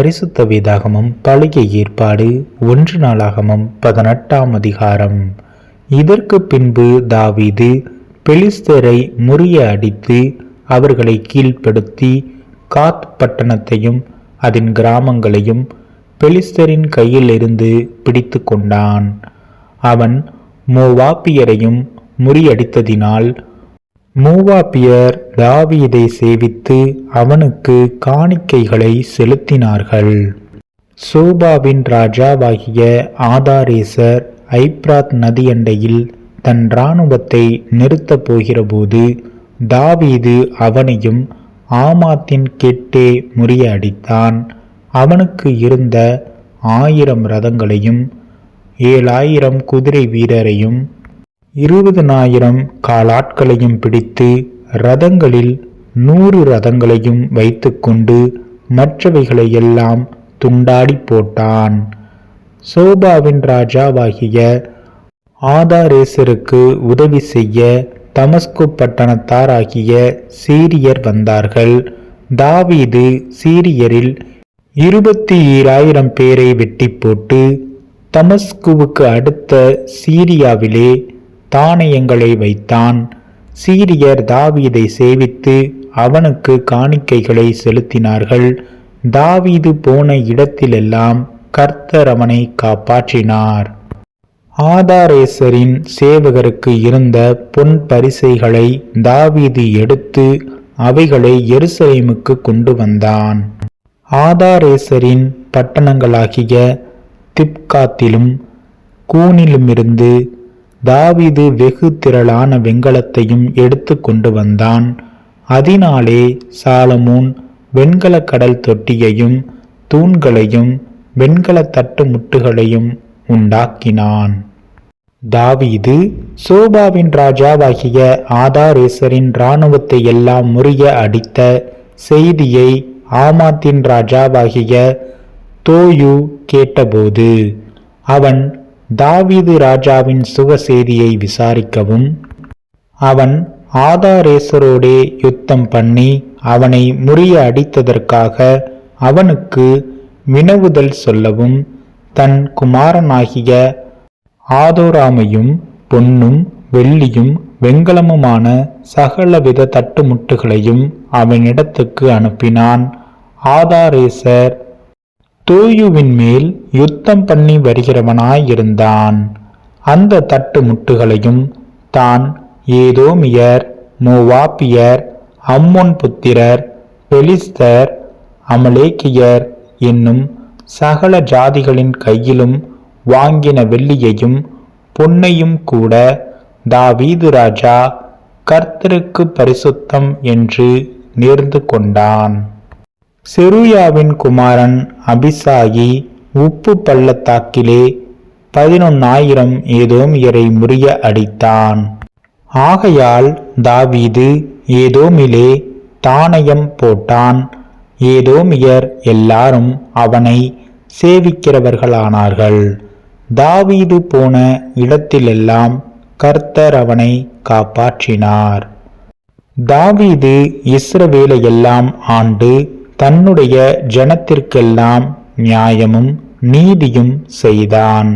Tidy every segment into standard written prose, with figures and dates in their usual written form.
பரிசுத்த வேதாகமம் பழைய ஏற்பாடு 1 நாளாகமம் 18ஆம் அதிகாரம். இதற்கு பின்பு தாவீது பெலிஸ்தரை முறிய அடித்து அவர்களை கீழ்ப்படுத்தி காத் பட்டணத்தையும் அதன் கிராமங்களையும் பெலிஸ்தரின் கையிலிருந்து பிடித்து கொண்டான். அவன் மோவாபியரையும் முறியடித்ததினால் மோவாபியர் தாவீதை சேவித்து அவனுக்கு காணிக்கைகளை செலுத்தினார்கள். சோபாவின் ராஜாவாகிய ஆதாரேசர் ஐப்ராத் நதியண்டையில் தன் இராணுவத்தை நிறுத்தப் போகிறபோது தாவீது அவனையும் ஆமாத்தின் கெட்டே முறியடித்தான். அவனுக்கு இருந்த 1000 ரதங்களையும் 7000 குதிரை வீரரையும் 20,000 காலாட்களையும் பிடித்து ரதங்களில் 100 ரதங்களையும் வைத்து கொண்டு மற்றவைகளையெல்லாம் துண்டாடி போட்டான். சோபாவின் ராஜாவாகிய ஆதாரேசருக்கு உதவி செய்ய தமஸ்கு பட்டணத்தாராகிய சீரியர் வந்தார்கள். தாவீது சீரியரில் 27,000 பேரை வெட்டி போட்டு தமஸ்குவுக்கு அடுத்த சீரியாவிலே தானியங்களை வைத்தான். சீரியர் தாவீதை சேவித்து அவனுக்கு காணிக்கைகளை செலுத்தினார்கள். தாவீது போன இடத்திலெல்லாம் கர்த்தர் அவனை காப்பாற்றினார். ஆதாரேசரின் சேவகருக்கு இருந்த பொன் பரிசைகளை தாவீது எடுத்து அவைகளை எருசலேமுக்கு கொண்டு வந்தான். ஆதாரேசரின் பட்டணங்களாகிய திப்காத்திலும் கூனிலுமிருந்து தாவீது வெகு திரளான வெண்கலத்தையும் எடுத்து கொண்டு வந்தான். அதனாலே சாலமோன் வெண்கல கடல் தொட்டியையும் தூண்களையும் வெண்கல தட்டு முட்டுகளையும் உண்டாக்கினான். தாவீது சோபாவின் ராஜாவாகிய ஆதாரேசரின் இராணுவத்தை எல்லாம் முறிய அடித்த செய்தியை ஆமாத்தின் ராஜாவாகிய தோயு கேட்டபோது அவன் தாவீது ராஜாவின் சுக செய்தியை விசாரிக்கவும் அவன் ஆதாரேசரோடே யுத்தம் பண்ணி அவனை முறிய அடித்ததற்காக அவனுக்கு வினவுதல் சொல்லவும் தன் குமாரனாகிய ஆதோராமையும் பொன்னும் வெள்ளியும் வெண்கலமுமான சகலவித தட்டுமுட்டுகளையும் அவனிடத்துக்கு அனுப்பினான். ஆதாரேசர் தோயுவின் மேல் யுத்தம் பண்ணி வருகிறவனாயிருந்தான். அந்த தட்டு முட்டுகளையும் தான் ஏதோமியர், மோவாபியர், அம்மோன் புத்திரர், பெலிஸ்தர், அமலேக்கியர் என்னும் சகல ஜாதிகளின் கையிலும் வாங்கின வெள்ளியையும் பொன்னையும் கூட தாவீது ராஜா கர்த்தருக்கு பரிசுத்தம் என்று நேர்ந்து கொண்டான். செருயாவின் குமாரன் அபிசாயி உப்பு பள்ளத்தாக்கிலே 11,000 ஏதோமியரை முறிய அடித்தான். ஆகையால் தாவீது ஏதோமிலே தானயம் போட்டான். ஏதோமியர் எல்லாரும் அவனை சேவிக்கிறவர்களானார்கள். தாவீது போன இடத்திலெல்லாம் கர்த்தர் அவனை காப்பாற்றினார். தாவீது இஸ்ரவேலையெல்லாம் ஆண்டு தன்னுடைய ஜனத்திற்கெல்லாம் நியாயமும் நீதியும் செய்தான்.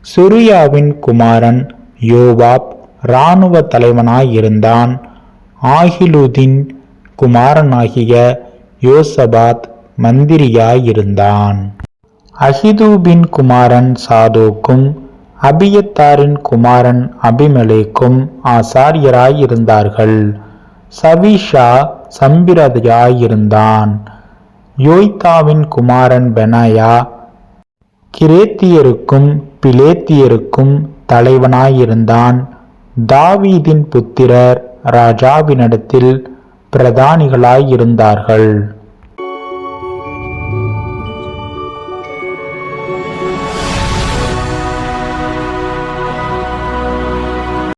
செருயாவின் குமாரன் யோவாப் இராணுவ தலைவனாயிருந்தான். ஆகிலூதின் குமாரனாகிய யோசபாத் மந்திரியாயிருந்தான். அகிதூபின் குமாரன் சாதோக்கும் அபியத்தாரின் குமாரன் அபிமெலேக்கும் ஆசாரியராயிருந்தார்கள். சவிஷா சம்பிரதியாயிருந்தான். யோய்தாவின் குமாரன் பெனாயா கிரேத்தியருக்கும் பிலேத்தியருக்கும் தலைவனாயிருந்தான். தாவீதின் புத்திரர் ராஜாவினிடத்தில் பிரதானிகளாயிருந்தார்கள்.